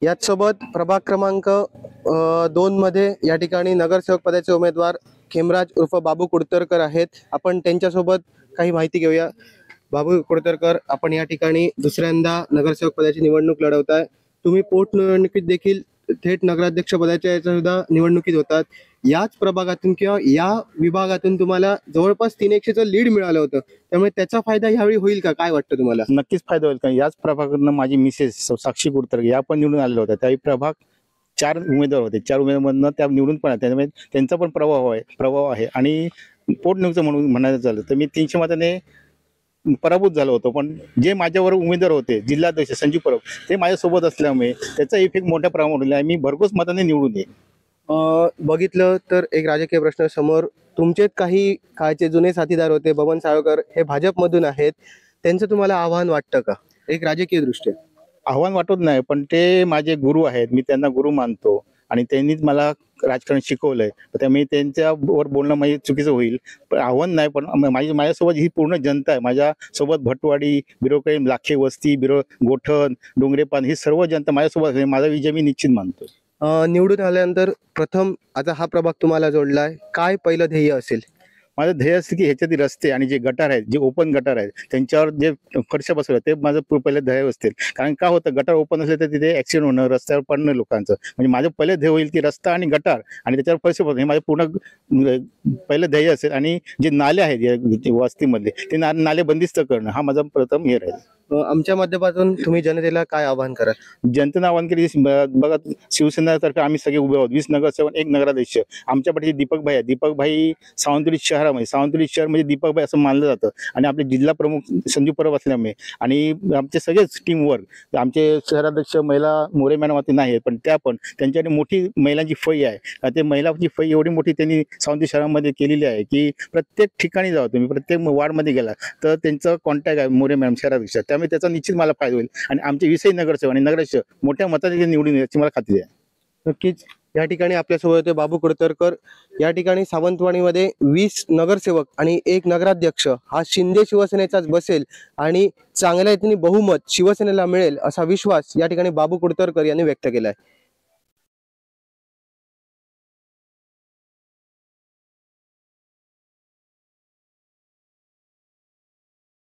याचसोबत प्रभाग क्रमांक 2 मध्ये या ठिकाणी नगरसेवक पदाचे उमेदवार खेमराज उर्फ बाबू कुडतरकर आहेत. आपण त्यांच्यासोबत काही माहिती घेऊया. बाबू कुडतरकर, आपण या ठिकाणी दुसऱ्यांदा नगरसेवक पदाची निवडणूक लढवताय. तुम्ही पोटनिवडणुकीत देखील थेट नगराध्यक्ष पदाच्या याच्या सुद्धा निवडणुकीत होतात. याच प्रभागातून किंवा या विभागातून तुम्हाला जवळपास 300चं लीड मिळालं होतं, त्यामुळे त्याचा फायदा यावेळी होईल का, काय वाटतं तुम्हाला? नक्कीच फायदा होईल. कारण याच प्रभागातून माझी मिसेस साक्षी कुडतरकर या पण निवडून आलेल्या होत्या. त्याही प्रभाग 4 उमेदवार होते. 4 उमेदवारांना त्या निवडून पण त्यामुळे त्यांचा पण प्रभाव आहे आणि पोटनिवडणूक म्हणून म्हणायचं झालं तर मी 300 मताने पराभूत झालो होतो. पण जे माझ्यावर उमेदवार होते जिल्हाध्यक्ष संजीव परब ते माझ्यासोबत असल्यामुळे त्याचा इफेक्ट मोठ्या प्रमाणावर आहे. मी भरघोस मताने निवडून येईल. बघितलं तर एक राजकीय प्रश्न समोर, तुमचेच काही काळचे जुने साथीदार होते बबन साळकर, हे भाजपमधून आहेत. त्यांचं तुम्हाला आव्हान वाटतं का एक राजकीय दृष्ट्या? आव्हान वाटत नाही, पण ते माझे गुरु आहेत. मी त्यांना गुरु मानतो आणि त्यांनीच मला राजकारण शिकवलंय. त्यामुळे त्यांच्यावर बोलणं म्हणजे चुकीचं होईल. पण आव्हान नाही, पण माझ्यासोबत ही पूर्ण जनता आहे. माझ्यासोबत भटवाडी, बिरोकळी, लाखे वस्ती, गोठण, डोंगरेपान ही सर्व जनता माझ्यासोबत आहे. माझा विजय मी निश्चित मानतो. निवडून आल्यानंतर प्रथम आता हा प्रभाग तुम्हाला जोडलाय, काय पहिलं ध्येय असेल? माझं ध्येय असतं की ह्याच्यातील रस्ते आणि जे गटार आहेत, जे ओपन गटार आहेत, त्यांच्यावर जे फरशा बसवल्या ते माझं पहिलं ध्येय असतील. कारण का होतं, गटार ओपन असले तर तिथे ऍक्सिडेंट होणं, रस्त्यावर पडणं लोकांचं. म्हणजे माझं पहिलं ध्येय होईल की रस्ता आणि गटार आणि त्याच्यावर फरशा बसवणं हे माझं पूर्ण पहिलं ध्येय असेल. आणि जे नाले आहेत वस्तीमधले ते नाले बंदिस्त करणं हा माझा प्रथम हे राहील. आमच्या माध्यमातून तुम्ही जनतेला काय आवाहन कराल? जनतेनं आवाहन केली, बघा शिवसेनेतर्फे आम्ही सगळे उभे आहोत. 20 नगरसेवक, 1 नगराध्यक्ष. आमच्या पाठीशी दीपक भाई आहे. दीपक भाई सावंतवाडी शहरामध्ये, सावंतवाडी शहर म्हणजे दीपक भाई असं मानलं जातं. आणि आपले जिल्हा प्रमुख संजीव परब असल्यामुळे आणि आमचे सगळेच टीमवर्क, आमचे शहराध्यक्ष महिला मोरे मॅडम नाही, पण त्यांच्याकडे मोठी महिलांची फई आहे. ते महिलांची फई एवढी मोठी त्यांनी सावंतवाडी शहरामध्ये केलेली आहे की प्रत्येक ठिकाणी जावं तुम्ही, प्रत्येक वार्डमध्ये गेला तर त्यांचं कॉन्टॅक्ट आहे मोरे मॅडम शहराध्यक्ष. त्यामुळे त्याचा निश्चित मला फायदा होईल आणि आमचे 20 नगरसेवक आणि नगराध्यक्ष मोठ्या मताने निवडून याची मला खात्री आहे. नक्कीच. या ठिकाणी आपल्यासोबत होते बाबू कुडतरकर. या ठिकाणी सावंतवाडीमध्ये 20 नगरसेवक आणि 1 नगराध्यक्ष हा शिंदे शिवसेनेचाच बसेल आणि चांगल्या रीतीने बहुमत शिवसेनेला मिळेल असा विश्वास या ठिकाणी बाबू कुडतरकर यांनी व्यक्त केला आहे.